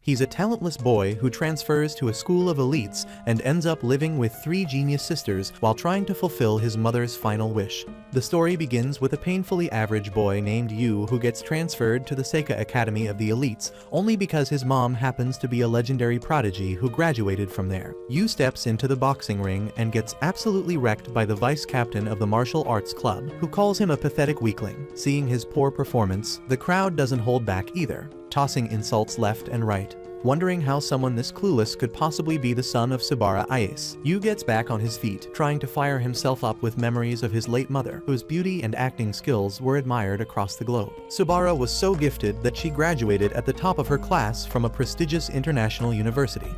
He's a talentless boy who transfers to a school of elites and ends up living with 3 genius sisters while trying to fulfill his mother's final wish. The story begins with a painfully average boy named Yu who gets transferred to the Seika Academy of the Elites only because his mom happens to be a legendary prodigy who graduated from there. Yu steps into the boxing ring and gets absolutely wrecked by the vice captain of the martial arts club, who calls him a pathetic weakling. Seeing his poor performance, the crowd doesn't hold back either, tossing insults left and right. Wondering how someone this clueless could possibly be the son of Sabara Ayase, Yu gets back on his feet, trying to fire himself up with memories of his late mother, whose beauty and acting skills were admired across the globe. Sabara was so gifted that she graduated at the top of her class from a prestigious international university.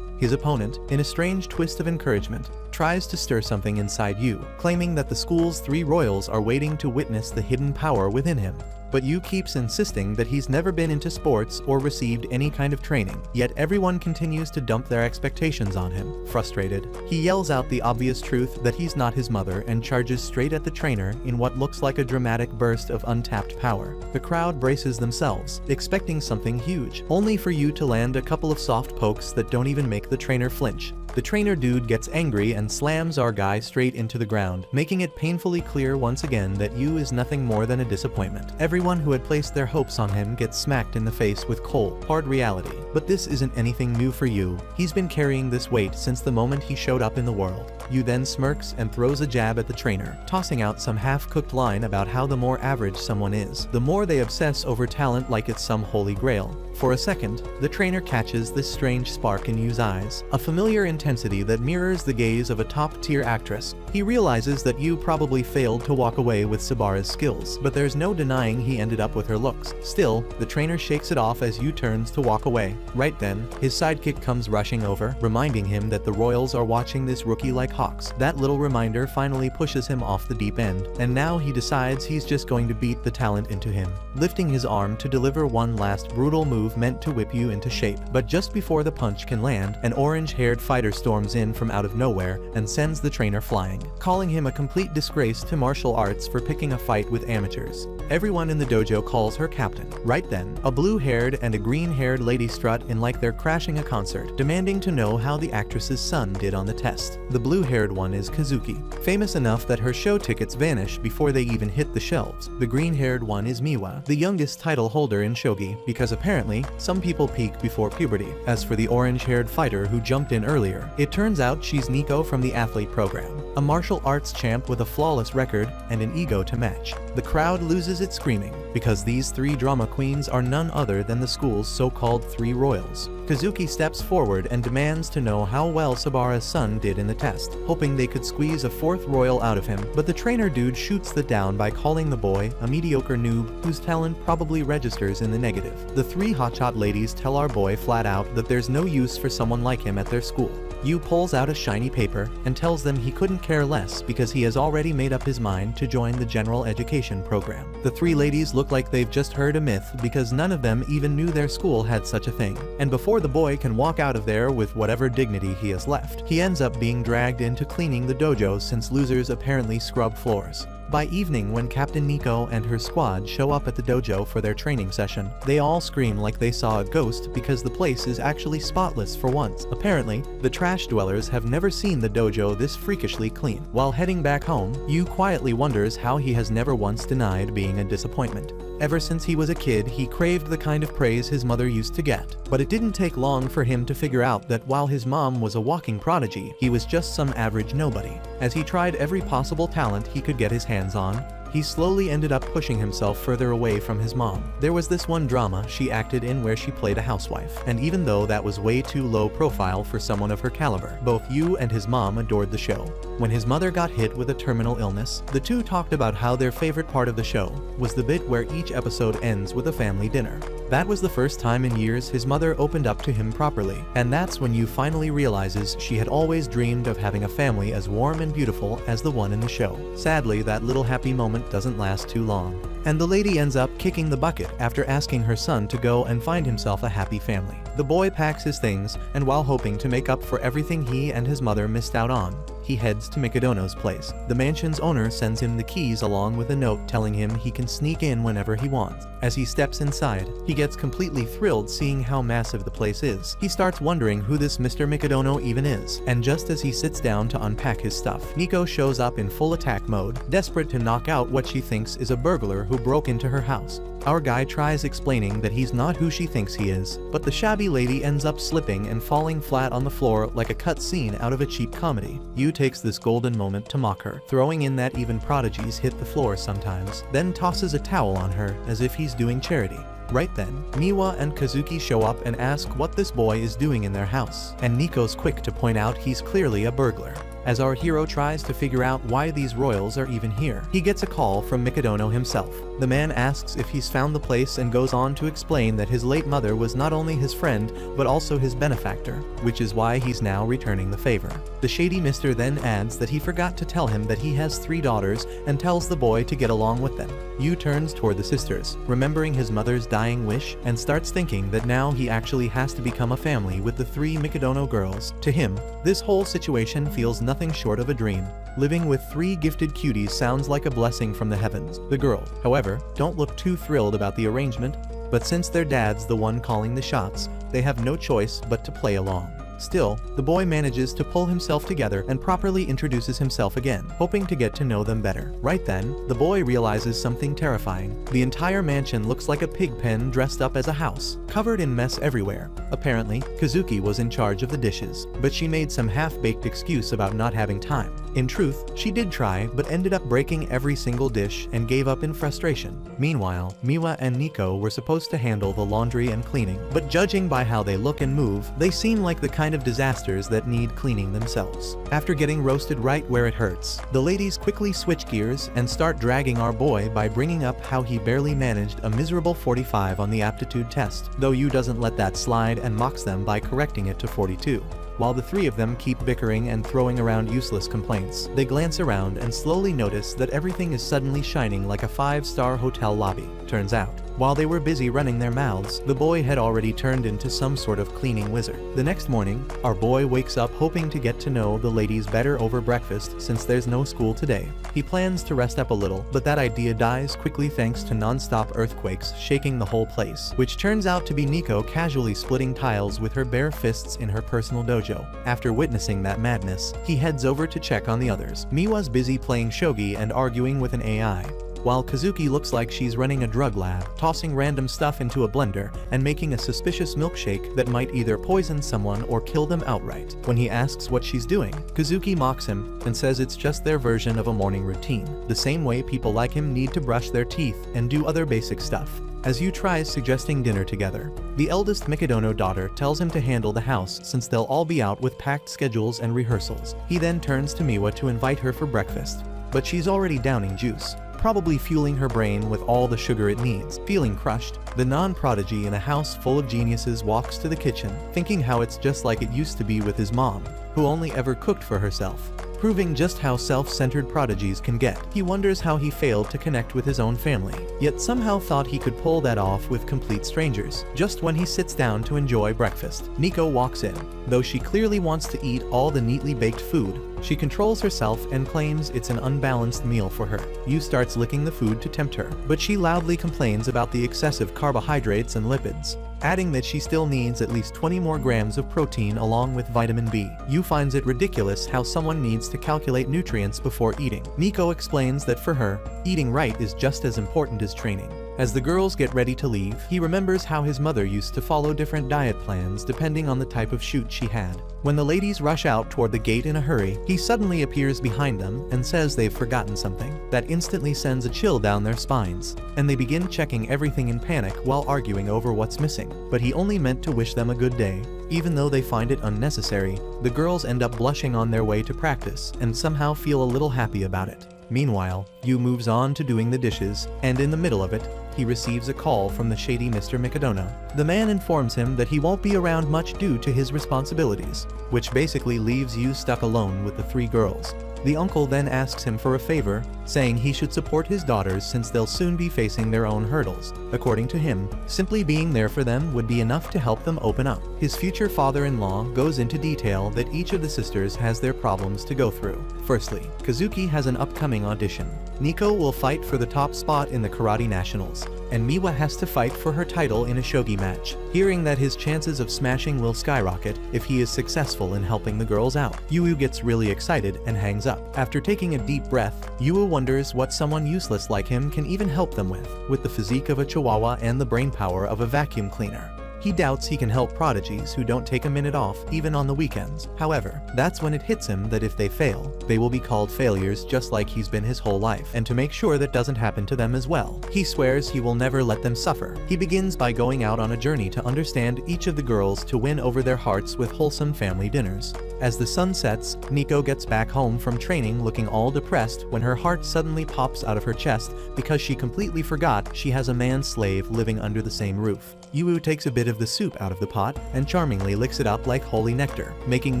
His opponent, in a strange twist of encouragement, tries to stir something inside Yu, claiming that the school's 3 royals are waiting to witness the hidden power within him. But Yu keeps insisting that he's never been into sports or received any kind of training, yet everyone continues to dump their expectations on him. Frustrated, he yells out the obvious truth that he's not his mother and charges straight at the trainer in what looks like a dramatic burst of untapped power. The crowd braces themselves, expecting something huge, only for Yu to land a couple of soft pokes that don't even make the trainer flinch. The trainer dude gets angry and slams our guy straight into the ground, making it painfully clear once again that Yu is nothing more than a disappointment. Everyone who had placed their hopes on him gets smacked in the face with cold, hard reality. But this isn't anything new for Yu. He's been carrying this weight since the moment he showed up in the world. Yu then smirks and throws a jab at the trainer, tossing out some half-cooked line about how the more average someone is, the more they obsess over talent like it's some holy grail. For a second, the trainer catches this strange spark in Yu's eyes, a familiar intensity that mirrors the gaze of a top-tier actress. He realizes that Yu probably failed to walk away with Sabara's skills, but there's no denying he ended up with her looks. Still, the trainer shakes it off as Yu turns to walk away. Right then, his sidekick comes rushing over, reminding him that the royals are watching this rookie like hawks. That little reminder finally pushes him off the deep end, and now he decides he's just going to beat the talent into him, lifting his arm to deliver one last brutal move meant to whip Yu into shape. But just before the punch can land, an orange-haired fighter storms in from out of nowhere and sends the trainer flying, calling him a complete disgrace to martial arts for picking a fight with amateurs. Everyone in the dojo calls her captain. Right then, a blue-haired and a green-haired lady strut in like they're crashing a concert, demanding to know how the actress's son did on the test. The blue-haired one is Kazuki, famous enough that her show tickets vanish before they even hit the shelves. The green-haired one is Miwa, the youngest title holder in shogi, because apparently, some people peak before puberty. As for the orange-haired fighter who jumped in earlier, it turns out she's Nico from the athlete program, a martial arts champ with a flawless record and an ego to match. The crowd loses its screaming, because these 3 drama queens are none other than the school's so-called 3 royals. Kazuki steps forward and demands to know how well Sabara's son did in the test, hoping they could squeeze a 4th royal out of him, but the trainer dude shoots that down by calling the boy a mediocre noob whose talent probably registers in the negative. The 3 hotshot ladies tell our boy flat out that there's no use for someone like him at their school. Yu pulls out a shiny paper and tells them he couldn't care less because he has already made up his mind to join the general education program. The 3 ladies look like they've just heard a myth because none of them even knew their school had such a thing. And before the boy can walk out of there with whatever dignity he has left, he ends up being dragged into cleaning the dojo since losers apparently scrub floors. By evening, when Captain Nico and her squad show up at the dojo for their training session, they all scream like they saw a ghost because the place is actually spotless for once. Apparently, the trash dwellers have never seen the dojo this freakishly clean. While heading back home, Yu quietly wonders how he has never once denied being a disappointment. Ever since he was a kid, he craved the kind of praise his mother used to get. But it didn't take long for him to figure out that while his mom was a walking prodigy, he was just some average nobody. As he tried every possible talent he could get his hands on, he slowly ended up pushing himself further away from his mom. There was this one drama she acted in where she played a housewife, and even though that was way too low profile for someone of her caliber, both Yu and his mom adored the show. When his mother got hit with a terminal illness, the two talked about how their favorite part of the show was the bit where each episode ends with a family dinner. That was the first time in years his mother opened up to him properly, and that's when Yu finally realizes she had always dreamed of having a family as warm and beautiful as the one in the show. Sadly, that little happy moment doesn't last too long, and the lady ends up kicking the bucket after asking her son to go and find himself a happy family. The boy packs his things, and while hoping to make up for everything he and his mother missed out on, he heads to Mikadono's place. The mansion's owner sends him the keys along with a note telling him he can sneak in whenever he wants. As he steps inside, he gets completely thrilled seeing how massive the place is. He starts wondering who this Mr. Mikadono even is, and just as he sits down to unpack his stuff, Nico shows up in full attack mode, desperate to knock out what she thinks is a burglar who broke into her house. Our guy tries explaining that he's not who she thinks he is, but the shabby lady ends up slipping and falling flat on the floor like a cut scene out of a cheap comedy. Yu takes this golden moment to mock her, throwing in that even prodigies hit the floor sometimes, then tosses a towel on her as if he's doing charity. Right then, Miwa and Kazuki show up and ask what this boy is doing in their house, and Nico's quick to point out he's clearly a burglar. As our hero tries to figure out why these royals are even here, he gets a call from Mikadono himself. The man asks if he's found the place and goes on to explain that his late mother was not only his friend, but also his benefactor, which is why he's now returning the favor. The shady mister then adds that he forgot to tell him that he has 3 daughters and tells the boy to get along with them. Yu turns toward the sisters, remembering his mother's dying wish, and starts thinking that now he actually has to become a family with the 3 Mikadono girls. To him, this whole situation feels nothing short of a dream. Living with 3 gifted cuties sounds like a blessing from the heavens. The girl, however, don't look too thrilled about the arrangement, but since their dad's the one calling the shots, they have no choice but to play along. Still, the boy manages to pull himself together and properly introduces himself again, hoping to get to know them better. Right then, the boy realizes something terrifying. The entire mansion looks like a pig pen dressed up as a house, covered in mess everywhere. Apparently, Kazuki was in charge of the dishes, but she made some half-baked excuse about not having time. In truth, she did try, but ended up breaking every single dish and gave up in frustration. Meanwhile, Miwa and Nico were supposed to handle the laundry and cleaning, but judging by how they look and move, they seem like the kind of disasters that need cleaning themselves. After getting roasted right where it hurts, the ladies quickly switch gears and start dragging our boy by bringing up how he barely managed a miserable 45 on the aptitude test, though Yu doesn't let that slide and mocks them by correcting it to 42. While the 3 of them keep bickering and throwing around useless complaints, they glance around and slowly notice that everything is suddenly shining like a 5-star hotel lobby. Turns out, while they were busy running their mouths, the boy had already turned into some sort of cleaning wizard. The next morning, our boy wakes up hoping to get to know the ladies better over breakfast since there's no school today. He plans to rest up a little, but that idea dies quickly thanks to non-stop earthquakes shaking the whole place, which turns out to be Nico casually splitting tiles with her bare fists in her personal dojo. After witnessing that madness, he heads over to check on the others. Miwa's busy playing shogi and arguing with an AI, while Kazuki looks like she's running a drug lab, tossing random stuff into a blender and making a suspicious milkshake that might either poison someone or kill them outright. When he asks what she's doing, Kazuki mocks him and says it's just their version of a morning routine, the same way people like him need to brush their teeth and do other basic stuff. As Yu tries suggesting dinner together, the eldest Mikadono daughter tells him to handle the house since they'll all be out with packed schedules and rehearsals. He then turns to Miwa to invite her for breakfast, but she's already downing juice, probably fueling her brain with all the sugar it needs. Feeling crushed, the non-prodigy in a house full of geniuses walks to the kitchen, thinking how it's just like it used to be with his mom, who only ever cooked for herself, proving just how self-centered prodigies can get. He wonders how he failed to connect with his own family, yet somehow thought he could pull that off with complete strangers. Just when he sits down to enjoy breakfast, Nico walks in. Though she clearly wants to eat all the neatly baked food, she controls herself and claims it's an unbalanced meal for her. Yu starts licking the food to tempt her, but she loudly complains about the excessive carbohydrates and lipids, adding that she still needs at least 20 more grams of protein along with vitamin B. Yu finds it ridiculous how someone needs to calculate nutrients before eating. Nico explains that for her, eating right is just as important as training. As the girls get ready to leave, he remembers how his mother used to follow different diet plans depending on the type of shoot she had. When the ladies rush out toward the gate in a hurry, he suddenly appears behind them and says they've forgotten something. That instantly sends a chill down their spines, and they begin checking everything in panic while arguing over what's missing. But he only meant to wish them a good day. Even though they find it unnecessary, the girls end up blushing on their way to practice and somehow feel a little happy about it. Meanwhile, Yu moves on to doing the dishes, and in the middle of it, he receives a call from the shady Mr. Mikadono. The man informs him that he won't be around much due to his responsibilities, which basically leaves Yu stuck alone with the 3 girls. The uncle then asks him for a favor, saying he should support his daughters since they'll soon be facing their own hurdles. According to him, simply being there for them would be enough to help them open up. His future father-in-law goes into detail that each of the sisters has their problems to go through. Firstly, Kazuki has an upcoming audition. Nico will fight for the top spot in the Karate Nationals, and Miwa has to fight for her title in a shogi match. Hearing that his chances of smashing will skyrocket if he is successful in helping the girls out, Yu gets really excited and hangs up. After taking a deep breath, Yu wonders what someone useless like him can even help them with the physique of a chihuahua and the brainpower of a vacuum cleaner. He doubts he can help prodigies who don't take a minute off even on the weekends. However, that's when it hits him that if they fail, they will be called failures just like he's been his whole life, and to make sure that doesn't happen to them as well, he swears he will never let them suffer. He begins by going out on a journey to understand each of the girls to win over their hearts with wholesome family dinners. As the sun sets, Nico gets back home from training looking all depressed when her heart suddenly pops out of her chest because she completely forgot she has a man-slave living under the same roof. Yu takes a bit of the soup out of the pot and charmingly licks it up like holy nectar, making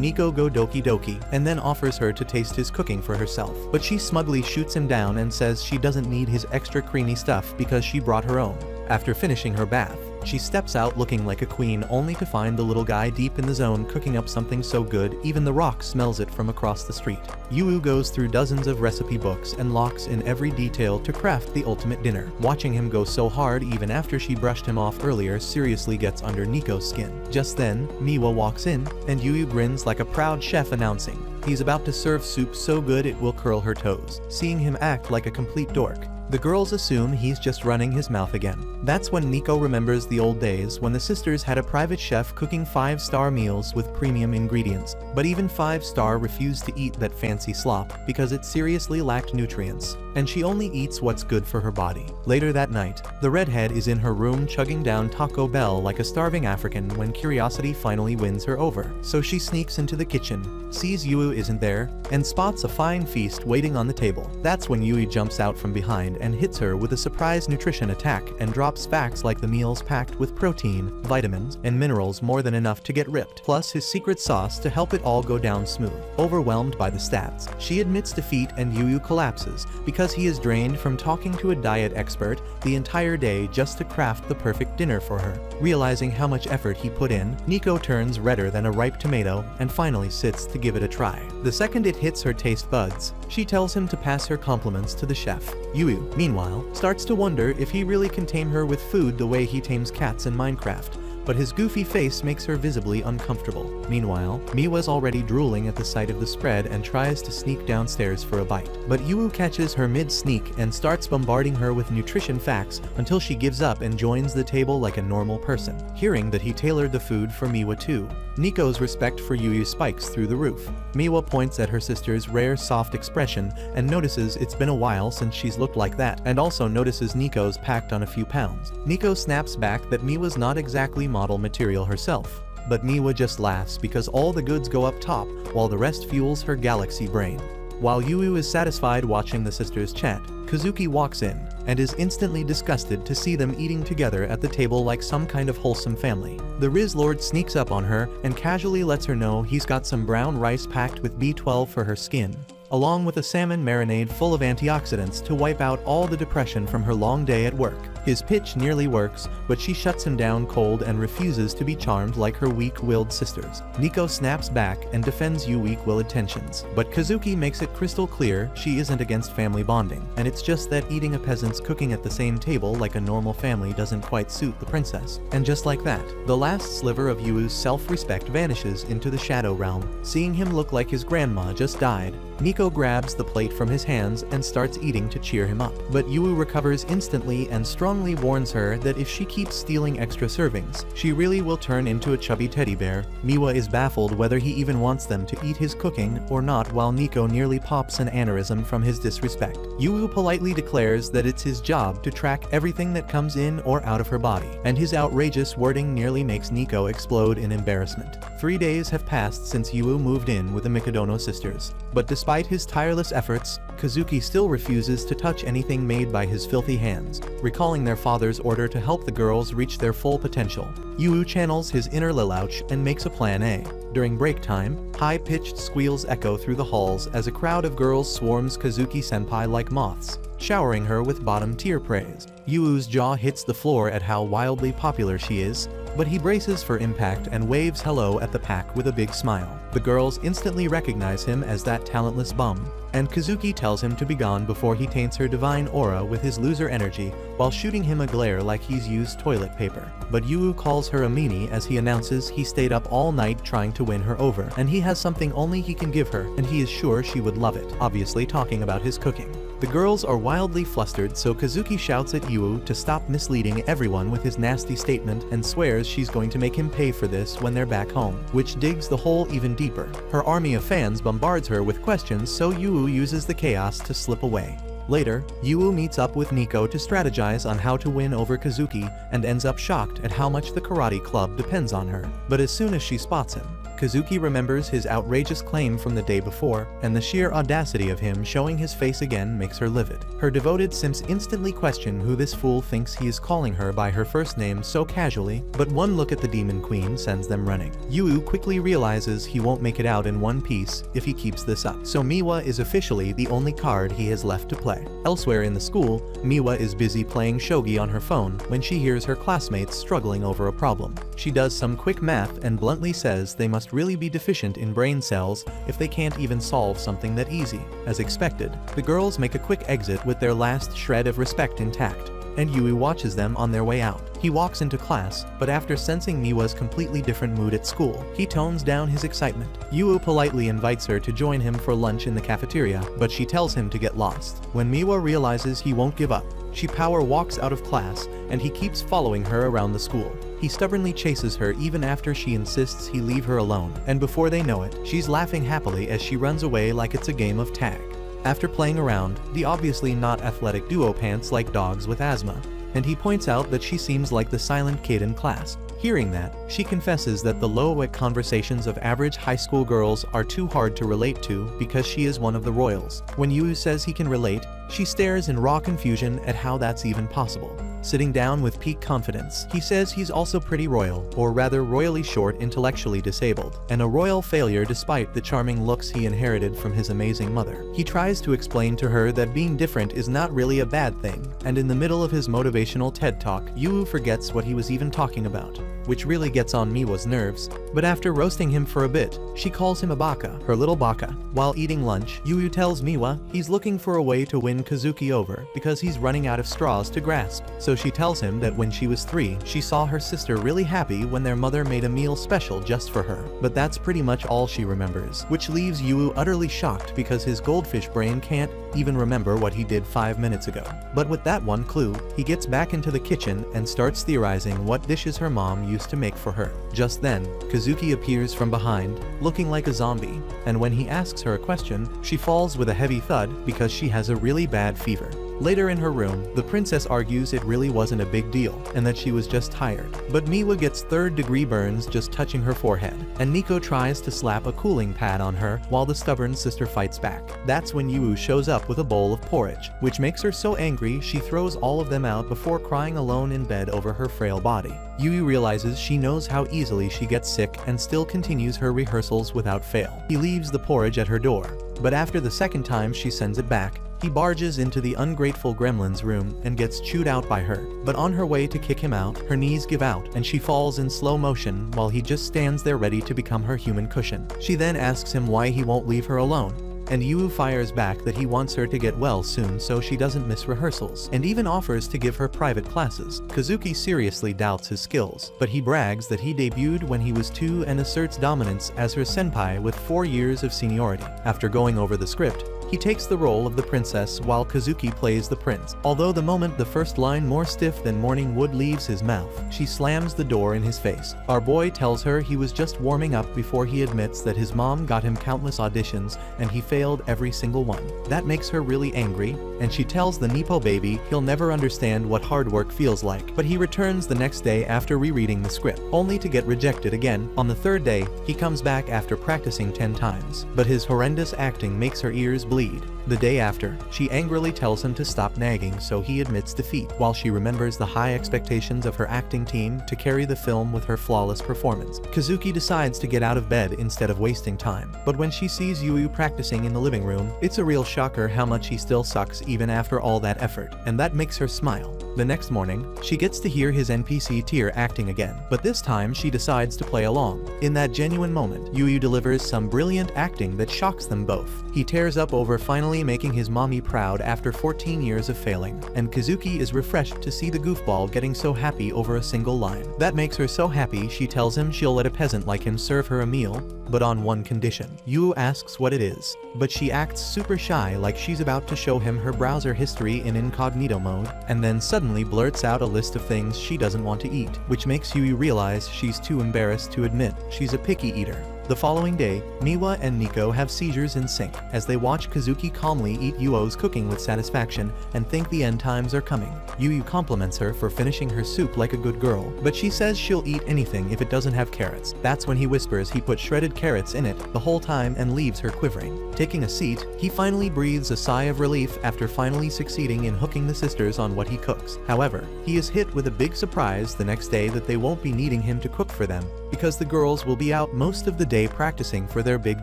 Nico go doki doki, and then offers her to taste his cooking for herself. But she smugly shoots him down and says she doesn't need his extra creamy stuff because she brought her own. After finishing her bath, she steps out looking like a queen only to find the little guy deep in the zone cooking up something so good even the Rock smells it from across the street. Yu goes through dozens of recipe books and locks in every detail to craft the ultimate dinner. Watching him go so hard even after she brushed him off earlier seriously gets under Nico's skin. Just then, Miwa walks in, and Yu grins like a proud chef announcing he's about to serve soup so good it will curl her toes. Seeing him act like a complete dork, the girls assume he's just running his mouth again. That's when Nico remembers the old days when the sisters had a private chef cooking 5-star meals with premium ingredients, but even 5-star refused to eat that fancy slop because it seriously lacked nutrients, and she only eats what's good for her body. Later that night, the redhead is in her room chugging down Taco Bell like a starving African when curiosity finally wins her over. So she sneaks into the kitchen, sees Yu isn't there, and spots a fine feast waiting on the table. That's when Yu jumps out from behind and hits her with a surprise nutrition attack and drops facts like the meal's packed with protein, vitamins, and minerals more than enough to get ripped, plus his secret sauce to help it all go down smooth. Overwhelmed by the stats, she admits defeat and Yu collapses because he is drained from talking to a diet expert the entire day just to craft the perfect dinner for her. Realizing how much effort he put in, Nico turns redder than a ripe tomato and finally sits to give it a try. The second it hits her taste buds, she tells him to pass her compliments to the chef. Yu, meanwhile, starts to wonder if he really can tame her with food the way he tames cats in Minecraft, but his goofy face makes her visibly uncomfortable. Meanwhile, Miwa's already drooling at the sight of the spread and tries to sneak downstairs for a bite. But Yu catches her mid-sneak and starts bombarding her with nutrition facts until she gives up and joins the table like a normal person. Hearing that he tailored the food for Miwa too, Nico's respect for Yu spikes through the roof. Miwa points at her sister's rare soft expression and notices it's been a while since she's looked like that, and also notices Nico's packed on a few pounds. Nico snaps back that Miwa's not exactly model material herself, but Miwa just laughs because all the goods go up top while the rest fuels her galaxy brain. While Yu is satisfied watching the sisters chat, Kazuki walks in and is instantly disgusted to see them eating together at the table like some kind of wholesome family. The Riz Lord sneaks up on her and casually lets her know he's got some brown rice packed with B12 for her skin, along with a salmon marinade full of antioxidants to wipe out all the depression from her long day at work. His pitch nearly works, but she shuts him down cold and refuses to be charmed like her weak-willed sisters. Nico snaps back and defends Yu's weak-willed tensions, but Kazuki makes it crystal clear she isn't against family bonding, and it's just that eating a peasant's cooking at the same table like a normal family doesn't quite suit the princess. And just like that, the last sliver of Yu's self-respect vanishes into the shadow realm. Seeing him look like his grandma just died, Nico grabs the plate from his hands and starts eating to cheer him up. But Yu recovers instantly and strongly warns her that if she keeps stealing extra servings, she really will turn into a chubby teddy bear. Miwa is baffled whether he even wants them to eat his cooking or not, while Nico nearly pops an aneurysm from his disrespect. Yu politely declares that it's his job to track everything that comes in or out of her body, and his outrageous wording nearly makes Nico explode in embarrassment. 3 days have passed since Yu moved in with the Mikadono sisters, but despite his tireless efforts, Kazuki still refuses to touch anything made by his filthy hands, recalling their father's order to help the girls reach their full potential. Yu channels his inner Lelouch and makes a plan A. During break time, high-pitched squeals echo through the halls as a crowd of girls swarms Kazuki-senpai like moths, showering her with bottom-tier praise. Yuu's jaw hits the floor at how wildly popular she is, but he braces for impact and waves hello at the pack with a big smile. The girls instantly recognize him as that talentless bum, and Kazuki tells him to be gone before he taints her divine aura with his loser energy while shooting him a glare like he's used toilet paper. But Yu calls her a meanie as he announces he stayed up all night trying to win her over, and he has something only he can give her, and he is sure she would love it, obviously talking about his cooking. The girls are wildly flustered, so Kazuki shouts at Yu to stop misleading everyone with his nasty statement and swears she's going to make him pay for this when they're back home, which digs the hole even deeper. Her army of fans bombards her with questions, so Yu uses the chaos to slip away. Later, Yu meets up with Nico to strategize on how to win over Kazuki and ends up shocked at how much the karate club depends on her. But as soon as she spots him, Kazuki remembers his outrageous claim from the day before, and the sheer audacity of him showing his face again makes her livid. Her devoted simps instantly question who this fool thinks he is calling her by her first name so casually, but one look at the Demon Queen sends them running. Yu quickly realizes he won't make it out in one piece if he keeps this up, so Miwa is officially the only card he has left to play. Elsewhere in the school, Miwa is busy playing shogi on her phone when she hears her classmates struggling over a problem. She does some quick math and bluntly says they must really be deficient in brain cells if they can't even solve something that easy. As expected, the girls make a quick exit with their last shred of respect intact, and Yui watches them on their way out. He walks into class, but after sensing Miwa's completely different mood at school, he tones down his excitement. Yu politely invites her to join him for lunch in the cafeteria, but she tells him to get lost. When Miwa realizes he won't give up, she power walks out of class, and he keeps following her around the school. He stubbornly chases her even after she insists he leave her alone, and before they know it, she's laughing happily as she runs away like it's a game of tag. After playing around, the obviously not athletic duo pants like dogs with asthma, and he points out that she seems like the silent kid in class. Hearing that, she confesses that the low-wit conversations of average high school girls are too hard to relate to because she is one of the royals. When Yu says he can relate, she stares in raw confusion at how that's even possible. Sitting down with peak confidence, he says he's also pretty royal, or rather royally short, intellectually disabled, and a royal failure despite the charming looks he inherited from his amazing mother. He tries to explain to her that being different is not really a bad thing, and in the middle of his motivational TED talk, Yu forgets what he was even talking about, which really gets on Miwa's nerves, but after roasting him for a bit, she calls him a baka, her little baka. While eating lunch, Yu tells Miwa he's looking for a way to win Kazuki over because he's running out of straws to grasp. So she tells him that when she was 3, she saw her sister really happy when their mother made a meal special just for her. But that's pretty much all she remembers, which leaves Yu utterly shocked because his goldfish brain can't even remember what he did 5 minutes ago. But with that one clue, he gets back into the kitchen and starts theorizing what dishes her mom used to make for her. Just then, Kazuki appears from behind, looking like a zombie, and when he asks her a question, she falls with a heavy thud because she has a really bad fever. Later in her room, the princess argues it really wasn't a big deal, and that she was just tired. But Miwa gets third-degree burns just touching her forehead, and Nico tries to slap a cooling pad on her while the stubborn sister fights back. That's when Yu shows up with a bowl of porridge, which makes her so angry she throws all of them out before crying alone in bed over her frail body. Yu realizes she knows how easily she gets sick and still continues her rehearsals without fail. He leaves the porridge at her door, but after the second time she sends it back, he barges into the ungrateful gremlin's room and gets chewed out by her. But on her way to kick him out, her knees give out and she falls in slow motion while he just stands there ready to become her human cushion. She then asks him why he won't leave her alone, and Yu fires back that he wants her to get well soon so she doesn't miss rehearsals, and even offers to give her private classes. Kazuki seriously doubts his skills, but he brags that he debuted when he was 2 and asserts dominance as her senpai with 4 years of seniority. After going over the script, he takes the role of the princess while Kazuki plays the prince. Although the moment the first line more stiff than morning wood leaves his mouth, she slams the door in his face. Our boy tells her he was just warming up before he admits that his mom got him countless auditions and he failed every single one. That makes her really angry, and she tells the Nepo baby he'll never understand what hard work feels like. But he returns the next day after rereading the script, only to get rejected again. On the third day, he comes back after practicing 10 times, but his horrendous acting makes her ears bleed bleed. The day after, she angrily tells him to stop nagging, so he admits defeat, while she remembers the high expectations of her acting team to carry the film with her flawless performance. Kazuki decides to get out of bed instead of wasting time, but when she sees Yu practicing in the living room, it's a real shocker how much he still sucks even after all that effort, and that makes her smile. The next morning, she gets to hear his NPC tier acting again, but this time she decides to play along. In that genuine moment, Yu delivers some brilliant acting that shocks them both. He tears up over finally making his mommy proud after 14 years of failing, and Kazuki is refreshed to see the goofball getting so happy over a single line. That makes her so happy she tells him she'll let a peasant like him serve her a meal, but on one condition. Yu asks what it is, but she acts super shy, like she's about to show him her browser history in incognito mode, and then suddenly blurts out a list of things she doesn't want to eat, which makes Yu realize she's too embarrassed to admit she's a picky eater. The following day, Miwa and Nico have seizures in sync as they watch Kazuki calmly eat Yuo's cooking with satisfaction and think the end times are coming. Yu compliments her for finishing her soup like a good girl, but she says she'll eat anything if it doesn't have carrots. That's when he whispers he put shredded carrots in it the whole time and leaves her quivering. Taking a seat, he finally breathes a sigh of relief after finally succeeding in hooking the sisters on what he cooks. However, he is hit with a big surprise the next day that they won't be needing him to cook for them, because the girls will be out most of the day practicing for their big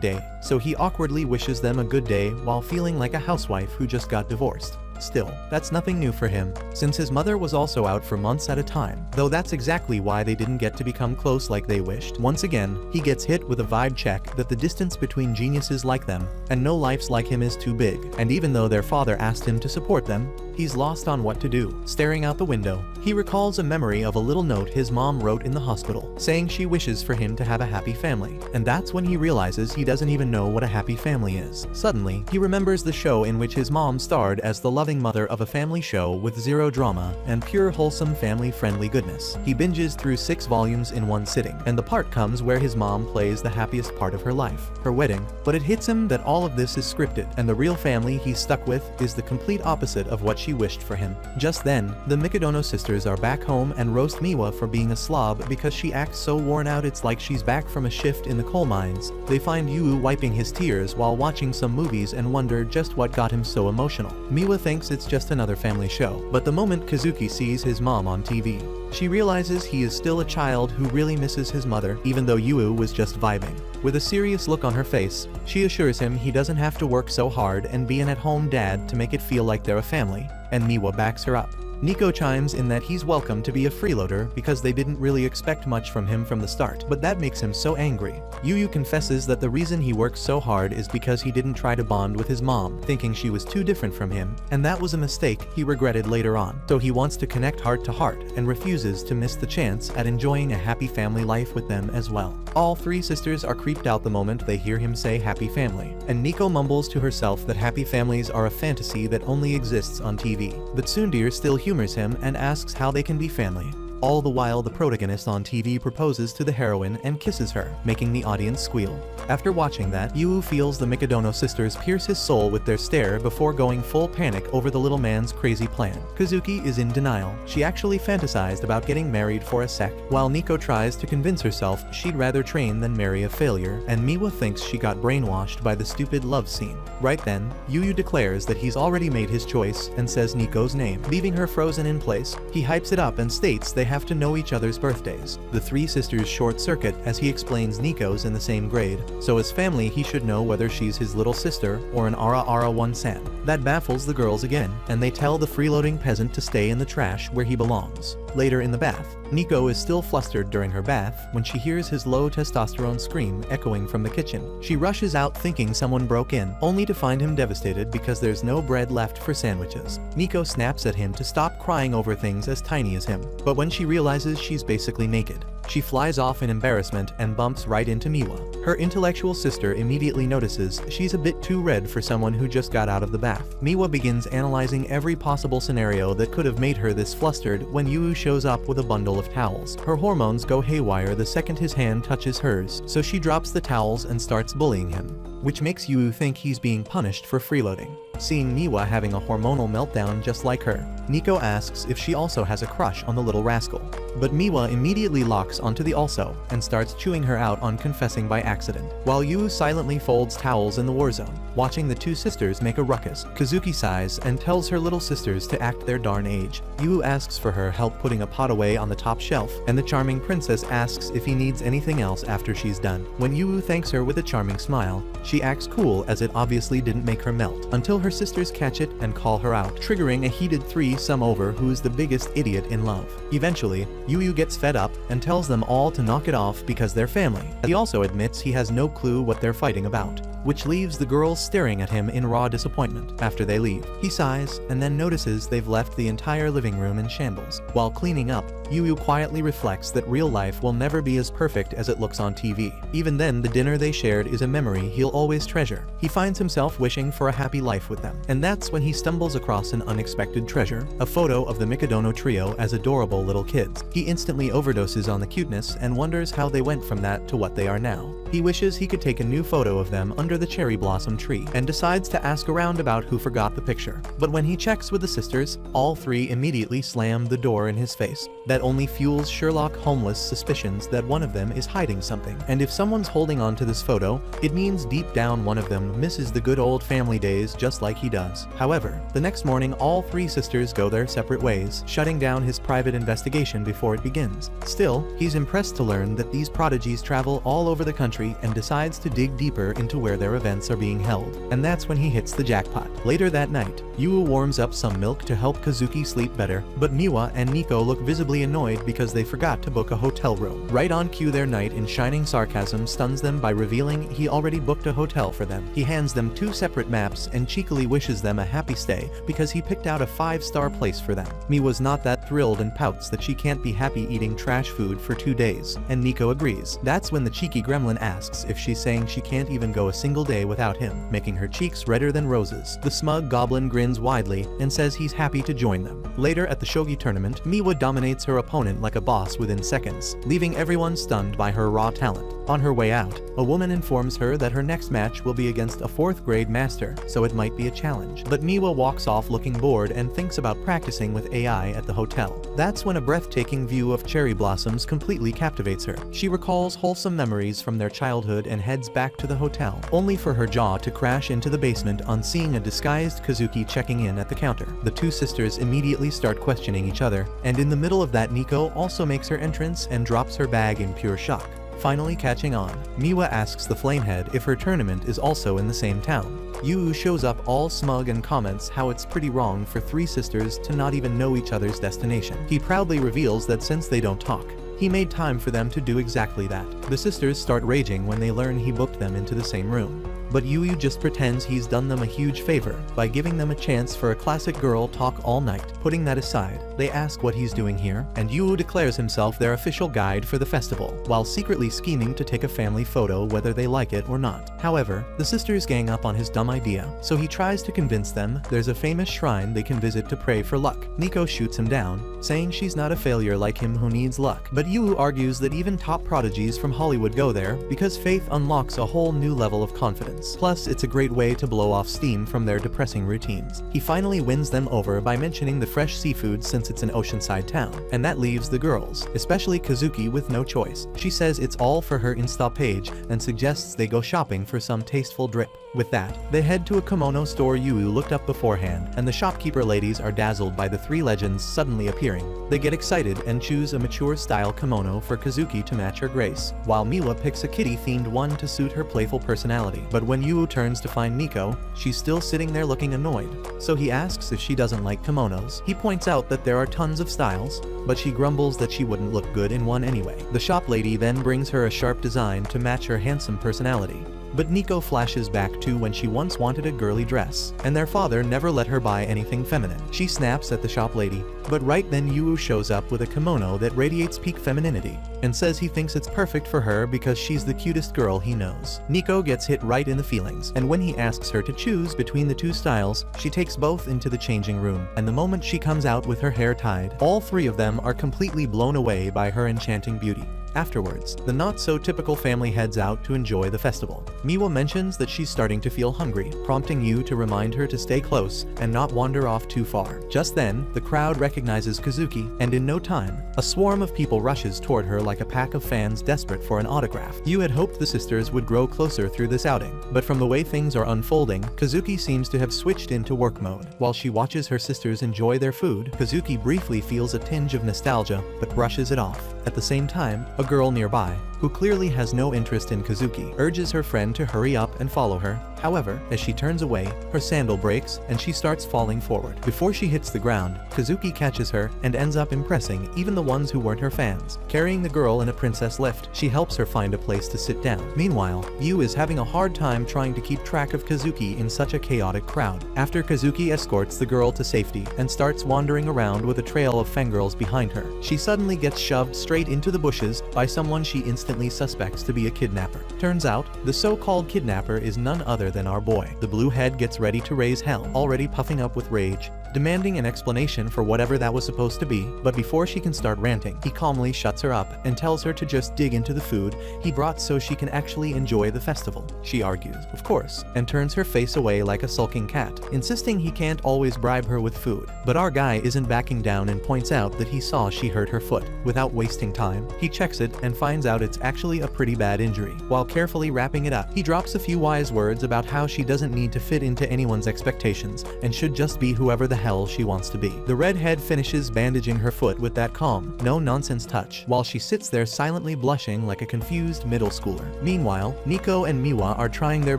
day, so he awkwardly wishes them a good day while feeling like a housewife who just got divorced. Still, that's nothing new for him, since his mother was also out for months at a time, though that's exactly why they didn't get to become close like they wished. Once again, he gets hit with a vibe check that the distance between geniuses like them and no lives like him is too big, and even though their father asked him to support them, he's lost on what to do. Staring out the window, he recalls a memory of a little note his mom wrote in the hospital, saying she wishes for him to have a happy family, and that's when he realizes he doesn't even know what a happy family is. Suddenly, he remembers the show in which his mom starred as the loving mother of a family show with zero drama and pure wholesome family-friendly goodness. He binges through 6 volumes in one sitting, and the part comes where his mom plays the happiest part of her life, her wedding, but it hits him that all of this is scripted, and the real family he's stuck with is the complete opposite of what she wished for him. Just then, the Mikadono sisters are back home and roast Miwa for being a slob because she acts so worn out it's like she's back from a shift in the coal mines. They find Yu wiping his tears while watching some movies and wonder just what got him so emotional. Miwa thinks it's just another family show, but the moment Kazuki sees his mom on TV, she realizes he is still a child who really misses his mother, even though Yu was just vibing. With a serious look on her face, she assures him he doesn't have to work so hard and be an at-home dad to make it feel like they're a family, and Miwa backs her up. Nico chimes in that he's welcome to be a freeloader because they didn't really expect much from him from the start, but that makes him so angry. Yu confesses that the reason he works so hard is because he didn't try to bond with his mom, thinking she was too different from him, and that was a mistake he regretted later on. So he wants to connect heart to heart and refuses to miss the chance at enjoying a happy family life with them as well. All 3 sisters are creeped out the moment they hear him say happy family, and Nico mumbles to herself that happy families are a fantasy that only exists on TV. But Tsundere still humors him and asks how they can be family. All the while the protagonist on TV proposes to the heroine and kisses her, making the audience squeal. After watching that, Yu feels the Mikadono sisters pierce his soul with their stare before going full panic over the little man's crazy plan. Kazuki is in denial. She actually fantasized about getting married for a sec, while Nico tries to convince herself she'd rather train than marry a failure, and Miwa thinks she got brainwashed by the stupid love scene. Right then, Yu declares that he's already made his choice and says Nico's name. Leaving her frozen in place, he hypes it up and states they have to know each other's birthdays. The 3 sisters short circuit as he explains Nico's in the same grade, so as family he should know whether she's his little sister or an Ara-Ara-1-san. That baffles the girls again, and they tell the freeloading peasant to stay in the trash where he belongs. Later in the bath, Nico is still flustered during her bath when she hears his low testosterone scream echoing from the kitchen. She rushes out thinking someone broke in, only to find him devastated because there's no bread left for sandwiches. Nico snaps at him to stop crying over things as tiny as him, but when she realizes she's basically naked, she flies off in embarrassment and bumps right into Miwa. Her intellectual sister immediately notices she's a bit too red for someone who just got out of the bath. Miwa begins analyzing every possible scenario that could have made her this flustered when Yu shows up with a bundle of towels. Her hormones go haywire the second his hand touches hers, so she drops the towels and starts bullying him, which makes Yu think he's being punished for freeloading. Seeing Miwa having a hormonal meltdown just like her, Nico asks if she also has a crush on the little rascal. But Miwa immediately locks onto the also and starts chewing her out on confessing by accident, while Yu silently folds towels in the war zone. watching the two sisters make a ruckus. Kazuki sighs and tells her little sisters to act their darn age. Yu asks for her help putting a pot away on the top shelf, and the charming princess asks if he needs anything else after she's done. When Yu thanks her with a charming smile, she acts cool as it obviously didn't make her melt, until her sisters catch it and call her out, triggering a heated threesome over who's the biggest idiot in love. Eventually, Yu gets fed up and tells them all to knock it off because they're family. He also admits he has no clue what they're fighting about, which leaves the girls staring at him in raw disappointment. After they leave, he sighs and then notices they've left the entire living room in shambles. While cleaning up, Yu quietly reflects that real life will never be as perfect as it looks on TV. Even then, the dinner they shared is a memory he'll always treasure. He finds himself wishing for a happy life with them, and that's when he stumbles across an unexpected treasure, a photo of the Mikadono trio as adorable little kids. He instantly overdoses on the cuteness and wonders how they went from that to what they are now. He wishes he could take a new photo of them under the cherry blossom tree, and decides to ask around about who forgot the picture. But when he checks with the sisters, all three immediately slam the door in his face. That only fuels Sherlock Holmes' suspicions that one of them is hiding something. And if someone's holding on to this photo, it means deep down one of them misses the good old family days just like he does. However, the next morning all three sisters go their separate ways, shutting down his private investigation before it begins. Still, he's impressed to learn that these prodigies travel all over the country and decides to dig deeper into where their events are being held. And that's when he hits the jackpot. Later that night, Yu warms up some milk to help Kazuki sleep better, but Miwa and Nico look visibly annoyed because they forgot to book a hotel room. Right on cue, their knight in shining sarcasm stuns them by revealing he already booked a hotel for them. He hands them two separate maps and cheekily wishes them a happy stay because he picked out a 5-star place for them. Miwa's not that thrilled and pouts that she can't be happy eating trash food for 2 days, and Nico agrees. That's when the cheeky gremlin asks if she's saying she can't even go a single day without him, making her cheeks redder than roses. The smug goblin grins widely and says he's happy to join them. Later at the shogi tournament, Miwa dominates her opponent like a boss within seconds, leaving everyone stunned by her raw talent. On her way out, a woman informs her that her next match will be against a 4th grade master, so it might be a challenge. But Miwa walks off looking bored and thinks about practicing with AI at the hotel. That's when a breathtaking view of cherry blossoms completely captivates her. She recalls wholesome memories from their childhood and heads back to the hotel, only for her jaw to crash into the basement on seeing a disguised Kazuki checking in at the counter. The two sisters immediately start questioning each other, and in the middle of that, Nico also makes her entrance and drops her bag in pure shock. Finally catching on, Miwa asks the Flamehead if her tournament is also in the same town. Yu shows up all smug and comments how it's pretty wrong for three sisters to not even know each other's destination. He proudly reveals that since they don't talk, he made time for them to do exactly that. The sisters start raging when they learn he booked them into the same room. But Yu just pretends he's done them a huge favor by giving them a chance for a classic girl talk all night. Putting that aside, they ask what he's doing here, and Yu declares himself their official guide for the festival, while secretly scheming to take a family photo whether they like it or not. However, the sisters gang up on his dumb idea, so he tries to convince them there's a famous shrine they can visit to pray for luck. Nico shoots him down, saying she's not a failure like him who needs luck. But Yu argues that even top prodigies from Hollywood go there because faith unlocks a whole new level of confidence. Plus, it's a great way to blow off steam from their depressing routines. He finally wins them over by mentioning the fresh seafood since it's an oceanside town, and that leaves the girls, especially Kazuki, with no choice. She says it's all for her Insta page and suggests they go shopping for some tasteful drip. With that, they head to a kimono store Yu looked up beforehand, and the shopkeeper ladies are dazzled by the three legends suddenly appearing. They get excited and choose a mature-style kimono for Kazuki to match her grace, while Miwa picks a kitty-themed one to suit her playful personality. But when Yu turns to find Nico, she's still sitting there looking annoyed, so he asks if she doesn't like kimonos. He points out that there are tons of styles, but she grumbles that she wouldn't look good in one anyway. The shop lady then brings her a sharp design to match her handsome personality. But Nico flashes back to when she once wanted a girly dress, and their father never let her buy anything feminine. She snaps at the shop lady, but right then Yu shows up with a kimono that radiates peak femininity, and says he thinks it's perfect for her because she's the cutest girl he knows. Nico gets hit right in the feelings, and when he asks her to choose between the two styles, she takes both into the changing room, and the moment she comes out with her hair tied, all three of them are completely blown away by her enchanting beauty. Afterwards, the not-so-typical family heads out to enjoy the festival. Miwa mentions that she's starting to feel hungry, prompting Yu to remind her to stay close and not wander off too far. Just then, the crowd recognizes Kazuki, and in no time, a swarm of people rushes toward her like a pack of fans desperate for an autograph. Yu had hoped the sisters would grow closer through this outing, but from the way things are unfolding, Kazuki seems to have switched into work mode. While she watches her sisters enjoy their food, Kazuki briefly feels a tinge of nostalgia, but brushes it off. At the same time, a girl nearby, who clearly has no interest in Kazuki, urges her friend to hurry up and follow her. However, as she turns away, her sandal breaks and she starts falling forward. Before she hits the ground, Kazuki catches her and ends up impressing even the ones who weren't her fans. Carrying the girl in a princess lift, she helps her find a place to sit down. Meanwhile, Yu is having a hard time trying to keep track of Kazuki in such a chaotic crowd. After Kazuki escorts the girl to safety and starts wandering around with a trail of fangirls behind her, she suddenly gets shoved straight into the bushes by someone she instantly suspects to be a kidnapper. Turns out, the so-called kidnapper is none other than our boy. The blue head gets ready to raise hell, already puffing up with rage, demanding an explanation for whatever that was supposed to be, but before she can start ranting, he calmly shuts her up and tells her to just dig into the food he brought so she can actually enjoy the festival. She argues, of course, and turns her face away like a sulking cat, insisting he can't always bribe her with food. But our guy isn't backing down and points out that he saw she hurt her foot. Without wasting time, he checks it and finds out it's actually a pretty bad injury. While carefully wrapping it up, he drops a few wise words about how she doesn't need to fit into anyone's expectations and should just be whoever the hell she wants to be. The redhead finishes bandaging her foot with that calm, no-nonsense touch, while she sits there silently blushing like a confused middle schooler. Meanwhile, Nico and Miwa are trying their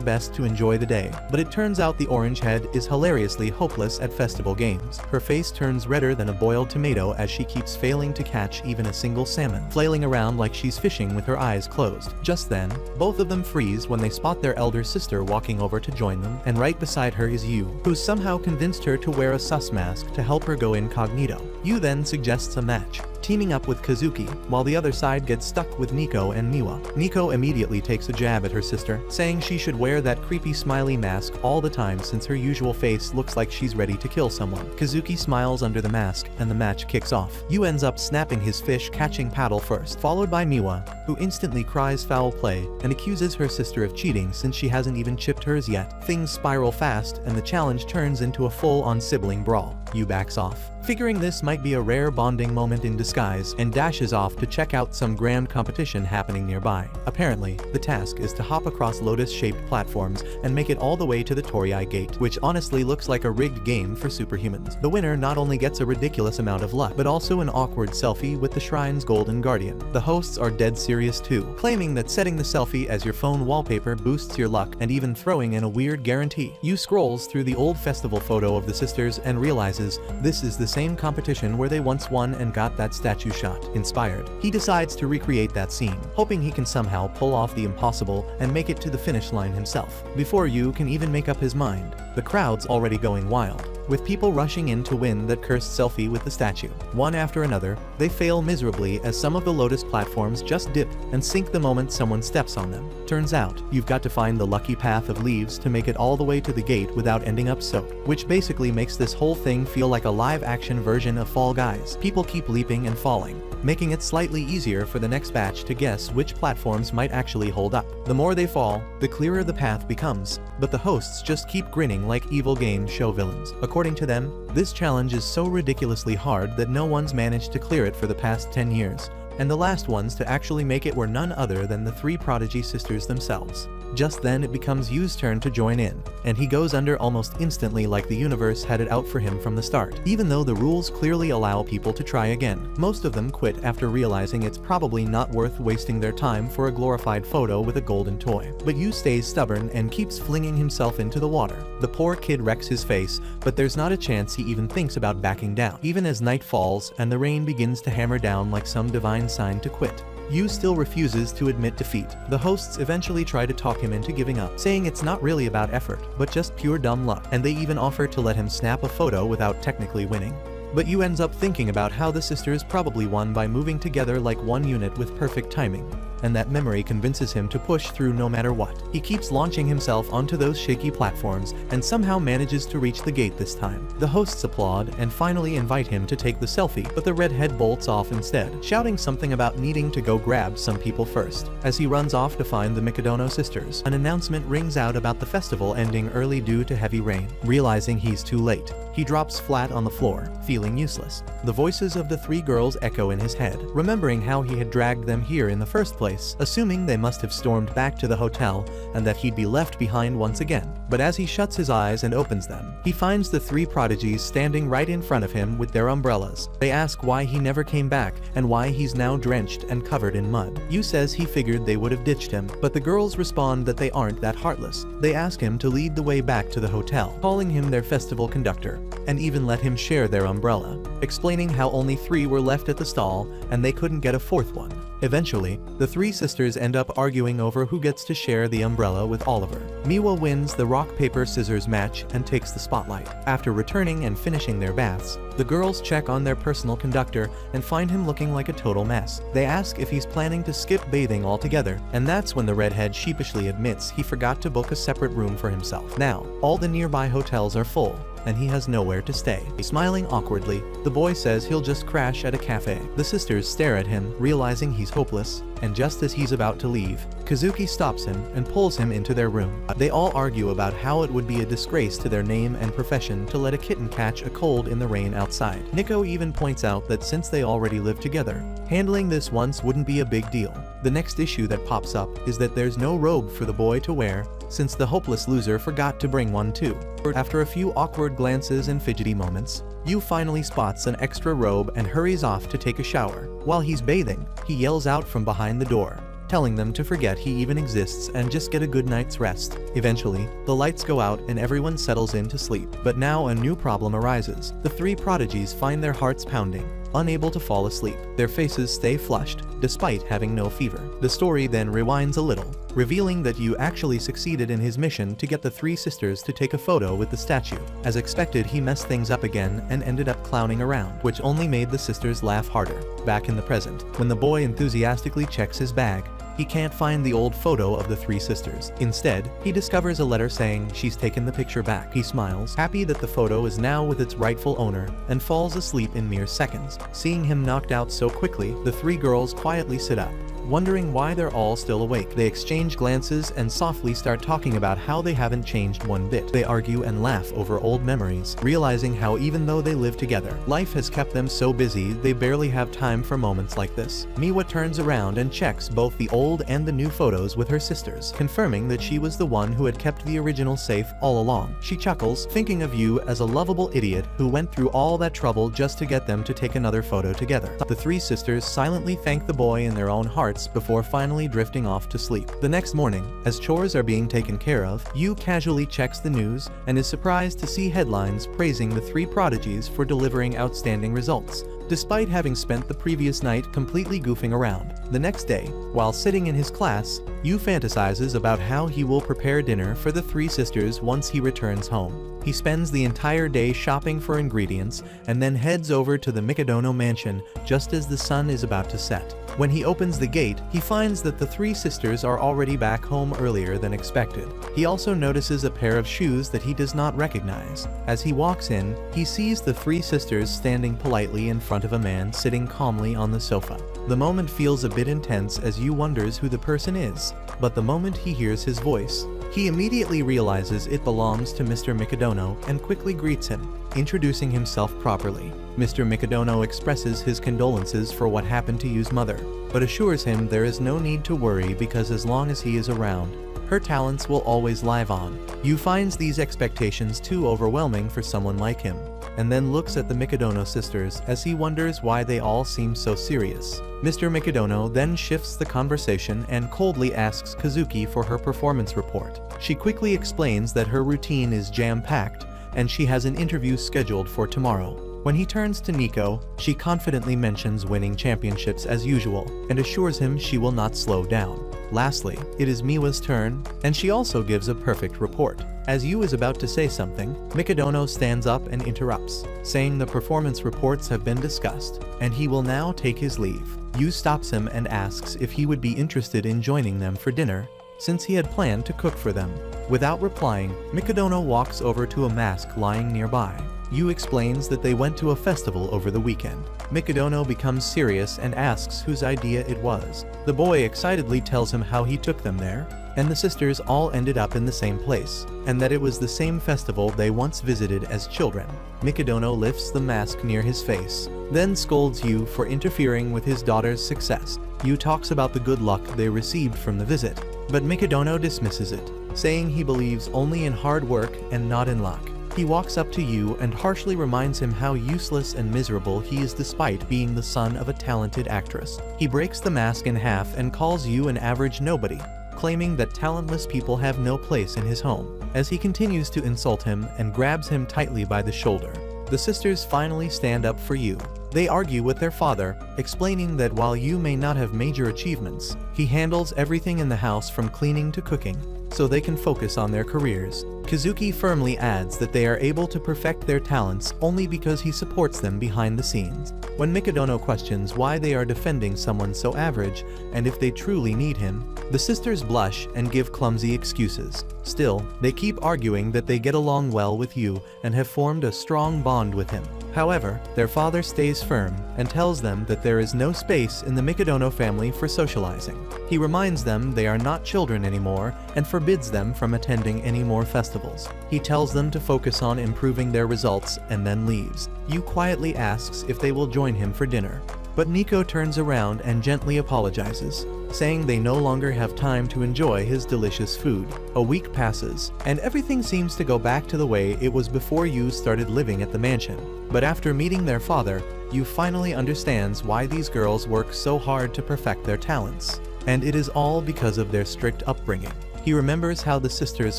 best to enjoy the day, but it turns out the orange head is hilariously hopeless at festival games. Her face turns redder than a boiled tomato as she keeps failing to catch even a single salmon, flailing around like she's fishing with her eyes closed. Just then, both of them freeze when they spot their elder sister walking over to join them, and right beside her is Yu, who's somehow convinced her to wear a sus mask to help her go incognito. Yu then suggests a match, teaming up with Kazuki, while the other side gets stuck with Nico and Miwa. Nico immediately takes a jab at her sister, saying she should wear that creepy smiley mask all the time since her usual face looks like she's ready to kill someone. Kazuki smiles under the mask, and the match kicks off. Yu ends up snapping his fish-catching paddle first, followed by Miwa, who instantly cries foul play and accuses her sister of cheating since she hasn't even chipped hers yet. Things spiral fast, and the challenge turns into a full-on sibling brawl. Yu backs off, figuring this might be a rare bonding moment in disguise, and dashes off to check out some grand competition happening nearby. Apparently, the task is to hop across lotus-shaped platforms and make it all the way to the Torii Gate, which honestly looks like a rigged game for superhumans. The winner not only gets a ridiculous amount of luck, but also an awkward selfie with the shrine's golden guardian. The hosts are dead serious too, claiming that setting the selfie as your phone wallpaper boosts your luck, and even throwing in a weird guarantee. Yu scrolls through the old festival photo of the sisters and realizes this is the same competition where they once won and got that statue shot. Inspired, he decides to recreate that scene, hoping he can somehow pull off the impossible and make it to the finish line himself. Before Yu can even make up his mind, the crowd's already going wild, with people rushing in to win that cursed selfie with the statue. One after another, they fail miserably as some of the lotus platforms just dip and sink the moment someone steps on them. Turns out, you've got to find the lucky path of leaves to make it all the way to the gate without ending up soaked, which basically makes this whole thing feel like a live-action version of Fall Guys. People keep leaping and falling, making it slightly easier for the next batch to guess which platforms might actually hold up. The more they fall, the clearer the path becomes, but the hosts just keep grinning like evil game show villains. According to them, this challenge is so ridiculously hard that no one's managed to clear it for the past 10 years, and the last ones to actually make it were none other than the three prodigy sisters themselves. Just then it becomes Yu's turn to join in, and he goes under almost instantly like the universe had it out for him from the start. Even though the rules clearly allow people to try again, most of them quit after realizing it's probably not worth wasting their time for a glorified photo with a golden toy. But Yu stays stubborn and keeps flinging himself into the water. The poor kid wrecks his face, but there's not a chance he even thinks about backing down, even as night falls and the rain begins to hammer down like some divine sign to quit. Yu still refuses to admit defeat. The hosts eventually try to talk him into giving up, saying it's not really about effort, but just pure dumb luck, and they even offer to let him snap a photo without technically winning. But Yu ends up thinking about how the sisters probably won by moving together like one unit with perfect timing, and that memory convinces him to push through no matter what. He keeps launching himself onto those shaky platforms and somehow manages to reach the gate this time. The hosts applaud and finally invite him to take the selfie, but the redhead bolts off instead, shouting something about needing to go grab some people first. As he runs off to find the Mikadono sisters, an announcement rings out about the festival ending early due to heavy rain. Realizing he's too late, he drops flat on the floor, feeling useless. The voices of the three girls echo in his head, remembering how he had dragged them here in the first place, assuming they must have stormed back to the hotel and that he'd be left behind once again. But as he shuts his eyes and opens them, he finds the three prodigies standing right in front of him with their umbrellas. They ask why he never came back and why he's now drenched and covered in mud. Yu says he figured they would have ditched him, but the girls respond that they aren't that heartless. They ask him to lead the way back to the hotel, calling him their festival conductor, and even let him share their umbrella, explaining how only 3 were left at the stall and they couldn't get a 4th one. Eventually, the 3 sisters end up arguing over who gets to share the umbrella with Oliver. Miwa wins the rock paper scissors match and takes the spotlight. After returning and finishing their baths, the girls check on their personal conductor and find him looking like a total mess. They ask if he's planning to skip bathing altogether, and that's when the redhead sheepishly admits he forgot to book a separate room for himself. Now, all the nearby hotels are full, and he has nowhere to stay. Smiling awkwardly, the boy says he'll just crash at a cafe. The sisters stare at him, realizing he's hopeless, and just as he's about to leave, Kazuki stops him and pulls him into their room. They all argue about how it would be a disgrace to their name and profession to let a kitten catch a cold in the rain outside. Nico even points out that since they already live together, handling this once wouldn't be a big deal. The next issue that pops up is that there's no robe for the boy to wear, since the hopeless loser forgot to bring one too. After a few awkward glances and fidgety moments, Yu finally spots an extra robe and hurries off to take a shower. While he's bathing, he yells out from behind the door, telling them to forget he even exists and just get a good night's rest. Eventually, the lights go out and everyone settles in to sleep. But now a new problem arises. The 3 prodigies find their hearts pounding, unable to fall asleep. Their faces stay flushed, despite having no fever. The story then rewinds a little, revealing that Yu actually succeeded in his mission to get the 3 sisters to take a photo with the statue. As expected, he messed things up again and ended up clowning around, which only made the sisters laugh harder. Back in the present, when the boy enthusiastically checks his bag, he can't find the old photo of the 3 sisters. Instead, he discovers a letter saying she's taken the picture back. He smiles, happy that the photo is now with its rightful owner, and falls asleep in mere seconds. Seeing him knocked out so quickly, the 3 girls quietly sit up, wondering why they're all still awake. They exchange glances and softly start talking about how they haven't changed one bit. They argue and laugh over old memories, realizing how even though they live together, life has kept them so busy they barely have time for moments like this. Miwa turns around and checks both the old and the new photos with her sisters, confirming that she was the one who had kept the original safe all along. She chuckles, thinking of Yu as a lovable idiot who went through all that trouble just to get them to take another photo together. The 3 sisters silently thank the boy in their own hearts before finally drifting off to sleep. The next morning, as chores are being taken care of, Yu casually checks the news and is surprised to see headlines praising the 3 prodigies for delivering outstanding results, despite having spent the previous night completely goofing around. The next day, while sitting in his class, Yu fantasizes about how he will prepare dinner for the 3 sisters once he returns home. He spends the entire day shopping for ingredients and then heads over to the Mikadono mansion just as the sun is about to set. When he opens the gate, he finds that the 3 sisters are already back home earlier than expected. He also notices a pair of shoes that he does not recognize. As he walks in, he sees the 3 sisters standing politely in front of a man sitting calmly on the sofa. The moment feels a bit intense as Yu wonders who the person is, but the moment he hears his voice, he immediately realizes it belongs to Mr. Mikadono and quickly greets him, introducing himself properly. Mr. Mikadono expresses his condolences for what happened to Yu's mother, but assures him there is no need to worry because as long as he is around, her talents will always live on. Yu finds these expectations too overwhelming for someone like him, and then looks at the Mikadono sisters as he wonders why they all seem so serious. Mr. Mikadono then shifts the conversation and coldly asks Kazuki for her performance report. She quickly explains that her routine is jam-packed, and she has an interview scheduled for tomorrow. When he turns to Nico, she confidently mentions winning championships as usual, and assures him she will not slow down. Lastly, it is Miwa's turn, and she also gives a perfect report. As Yu is about to say something, Mikadono stands up and interrupts, saying the performance reports have been discussed, and he will now take his leave. Yu stops him and asks if he would be interested in joining them for dinner, since he had planned to cook for them. Without replying, Mikadono walks over to a mask lying nearby. Yu explains that they went to a festival over the weekend. Mikadono becomes serious and asks whose idea it was. The boy excitedly tells him how he took them there, and the sisters all ended up in the same place, and that it was the same festival they once visited as children. Mikadono lifts the mask near his face, then scolds Yu for interfering with his daughter's success. Yu talks about the good luck they received from the visit, but Mikadono dismisses it, saying he believes only in hard work and not in luck. He walks up to Yu and harshly reminds him how useless and miserable he is despite being the son of a talented actress. He breaks the mask in half and calls Yu an average nobody, claiming that talentless people have no place in his home, as he continues to insult him and grabs him tightly by the shoulder. The sisters finally stand up for Yu. They argue with their father, explaining that while Yu may not have major achievements, he handles everything in the house from cleaning to cooking, so they can focus on their careers. Kazuki firmly adds that they are able to perfect their talents only because he supports them behind the scenes. When Mikadono questions why they are defending someone so average and if they truly need him, the sisters blush and give clumsy excuses. Still, they keep arguing that they get along well with Yu and have formed a strong bond with him. However, their father stays firm and tells them that there is no space in the Mikadono family for socializing. He reminds them they are not children anymore and forbids them from attending any more festivals. He tells them to focus on improving their results and then leaves. Yu quietly asks if they will join him for dinner, but Nico turns around and gently apologizes, saying they no longer have time to enjoy his delicious food. A week passes, and everything seems to go back to the way it was before Yu started living at the mansion. But after meeting their father, Yu finally understands why these girls work so hard to perfect their talents, and it is all because of their strict upbringing. He remembers how the sisters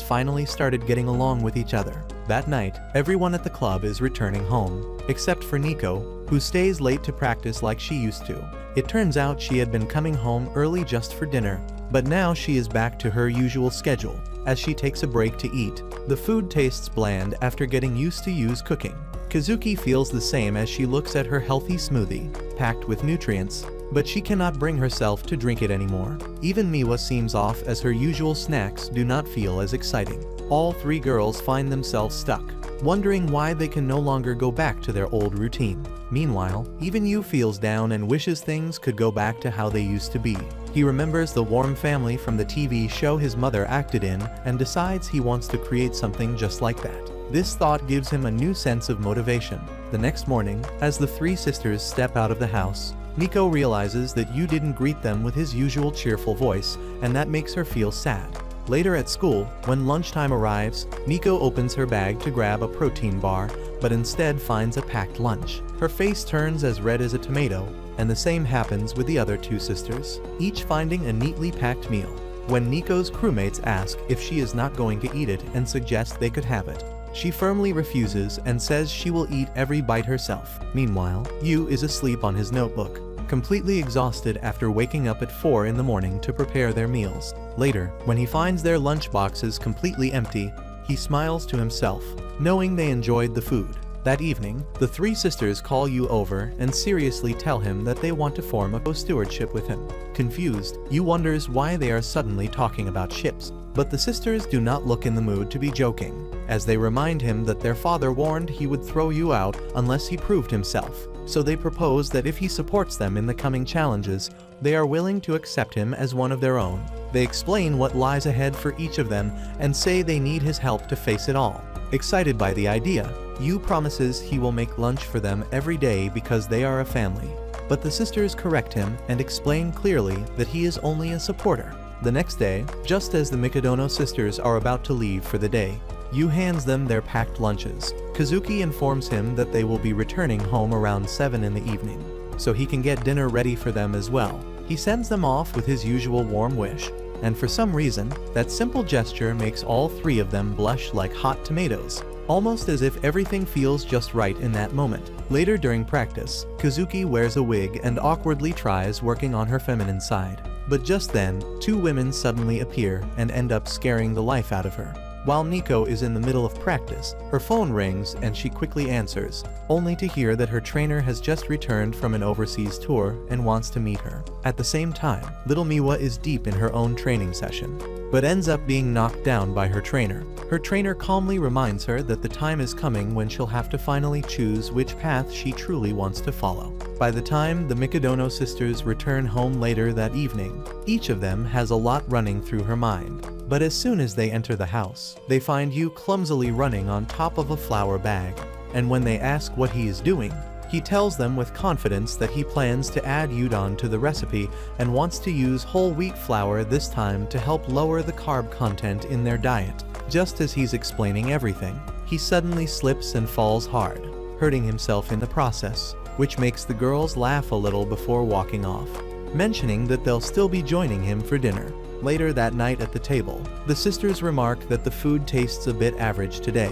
finally started getting along with each other. That night, everyone at the club is returning home, except for Nico, who stays late to practice like she used to. It turns out she had been coming home early just for dinner, but now she is back to her usual schedule, as she takes a break to eat. The food tastes bland after getting used to Yu's cooking. Kazuki feels the same as she looks at her healthy smoothie, packed with nutrients, but she cannot bring herself to drink it anymore. Even Miwa seems off as her usual snacks do not feel as exciting. All three girls find themselves stuck, wondering why they can no longer go back to their old routine. Meanwhile, even Yu feels down and wishes things could go back to how they used to be. He remembers the warm family from the TV show his mother acted in and decides he wants to create something just like that. This thought gives him a new sense of motivation. The next morning, as the three sisters step out of the house, Nico realizes that Yu didn't greet them with his usual cheerful voice, and that makes her feel sad. Later at school, when lunchtime arrives, Nico opens her bag to grab a protein bar, but instead finds a packed lunch. Her face turns as red as a tomato, and the same happens with the other two sisters, each finding a neatly packed meal. When Nico's crewmates ask if she is not going to eat it and suggest they could have it, she firmly refuses and says she will eat every bite herself. Meanwhile, Yu is asleep on his notebook, completely exhausted after waking up at 4 in the morning to prepare their meals. Later, when he finds their lunch boxes completely empty, he smiles to himself, knowing they enjoyed the food. That evening, the three sisters call Yu over and seriously tell him that they want to form a co-stewardship with him. Confused, Yu wonders why they are suddenly talking about ships, but the sisters do not look in the mood to be joking, as they remind him that their father warned he would throw Yu out unless he proved himself. So they propose that if he supports them in the coming challenges, they are willing to accept him as one of their own. They explain what lies ahead for each of them and say they need his help to face it all. Excited by the idea, Yu promises he will make lunch for them every day because they are a family. But the sisters correct him and explain clearly that he is only a supporter. The next day, just as the Mikadono sisters are about to leave for the day, Yu hands them their packed lunches. Kazuki informs him that they will be returning home around 7 in the evening, so he can get dinner ready for them as well. He sends them off with his usual warm wish, and for some reason, that simple gesture makes all three of them blush like hot tomatoes, almost as if everything feels just right in that moment. Later during practice, Kazuki wears a wig and awkwardly tries working on her feminine side. But just then, two women suddenly appear and end up scaring the life out of her. While Nico is in the middle of practice, her phone rings and she quickly answers, only to hear that her trainer has just returned from an overseas tour and wants to meet her. At the same time, little Miwa is deep in her own training session, but ends up being knocked down by her trainer. Her trainer calmly reminds her that the time is coming when she'll have to finally choose which path she truly wants to follow. By the time the Mikadono sisters return home later that evening, each of them has a lot running through her mind. But as soon as they enter the house, they find Yu clumsily running on top of a flour bag, and when they ask what he is doing, he tells them with confidence that he plans to add udon to the recipe and wants to use whole wheat flour this time to help lower the carb content in their diet. Just as he's explaining everything, he suddenly slips and falls hard, hurting himself in the process, which makes the girls laugh a little before walking off, mentioning that they'll still be joining him for dinner. Later that night at the table, the sisters remark that the food tastes a bit average today,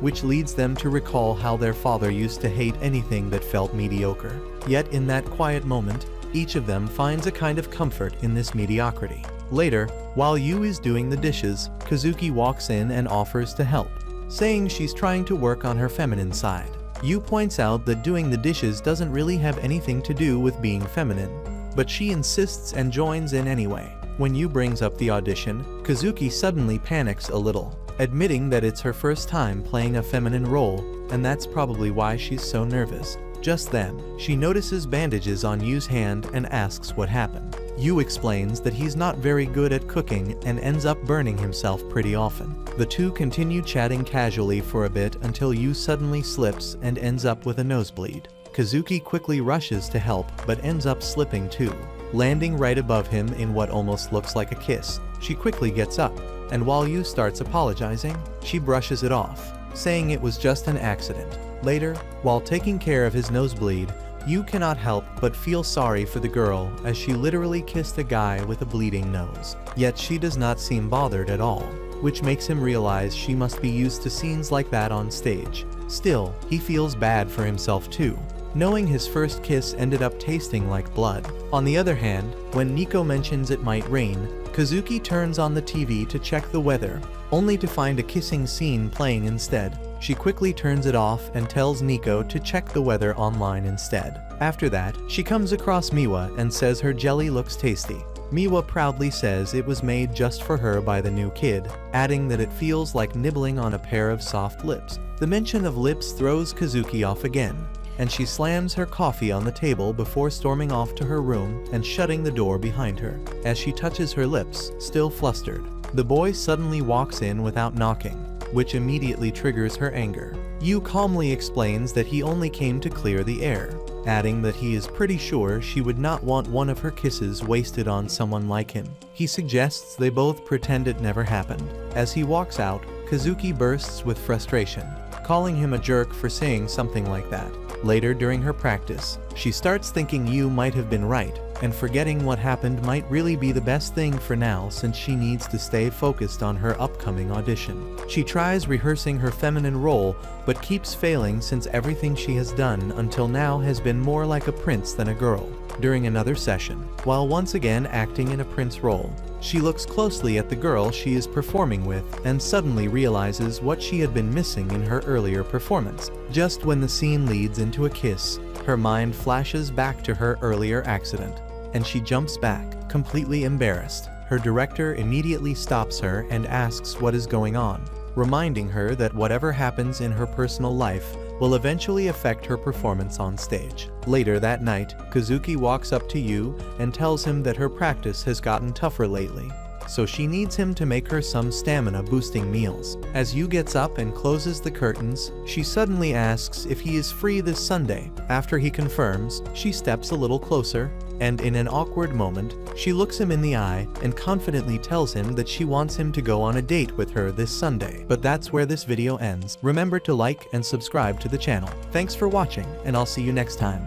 which leads them to recall how their father used to hate anything that felt mediocre. Yet in that quiet moment, each of them finds a kind of comfort in this mediocrity. Later, while Yu is doing the dishes, Kazuki walks in and offers to help, saying she's trying to work on her feminine side. Yu points out that doing the dishes doesn't really have anything to do with being feminine, but she insists and joins in anyway. When Yu brings up the audition, Kazuki suddenly panics a little, admitting that it's her first time playing a feminine role, and that's probably why she's so nervous. Just then, she notices bandages on Yu's hand and asks what happened. Yu explains that he's not very good at cooking and ends up burning himself pretty often. The two continue chatting casually for a bit until Yu suddenly slips and ends up with a nosebleed. Kazuki quickly rushes to help but ends up slipping too, landing right above him in what almost looks like a kiss. She quickly gets up, and while Yu starts apologizing, she brushes it off, saying it was just an accident. Later, while taking care of his nosebleed, Yu cannot help but feel sorry for the girl as she literally kissed a guy with a bleeding nose. Yet she does not seem bothered at all, which makes him realize she must be used to scenes like that on stage. Still, he feels bad for himself too, knowing his first kiss ended up tasting like blood. On the other hand, when Nico mentions it might rain, Kazuki turns on the TV to check the weather, only to find a kissing scene playing instead. She quickly turns it off and tells Nico to check the weather online instead. After that, she comes across Miwa and says her jelly looks tasty. Miwa proudly says it was made just for her by the new kid, adding that it feels like nibbling on a pair of soft lips. The mention of lips throws Kazuki off again, and she slams her coffee on the table before storming off to her room and shutting the door behind her. As she touches her lips, still flustered, the boy suddenly walks in without knocking, which immediately triggers her anger. Yu calmly explains that he only came to clear the air, adding that he is pretty sure she would not want one of her kisses wasted on someone like him. He suggests they both pretend it never happened. As he walks out, Kazuki bursts with frustration, calling him a jerk for saying something like that. Later during her practice, she starts thinking Yu might have been right, and forgetting what happened might really be the best thing for now since she needs to stay focused on her upcoming audition. She tries rehearsing her feminine role, but keeps failing since everything she has done until now has been more like a prince than a girl. During another session, while once again acting in a prince role, she looks closely at the girl she is performing with and suddenly realizes what she had been missing in her earlier performance. Just when the scene leads into a kiss, her mind flashes back to her earlier accident, and she jumps back, completely embarrassed. Her director immediately stops her and asks what is going on, reminding her that whatever happens in her personal life will eventually affect her performance on stage. Later that night, Kazuki walks up to Yu and tells him that her practice has gotten tougher lately, so she needs him to make her some stamina-boosting meals. As Yu gets up and closes the curtains, she suddenly asks if he is free this Sunday. After he confirms, she steps a little closer, and in an awkward moment, she looks him in the eye and confidently tells him that she wants him to go on a date with her this Sunday. But that's where this video ends. Remember to like and subscribe to the channel. Thanks for watching, and I'll see you next time.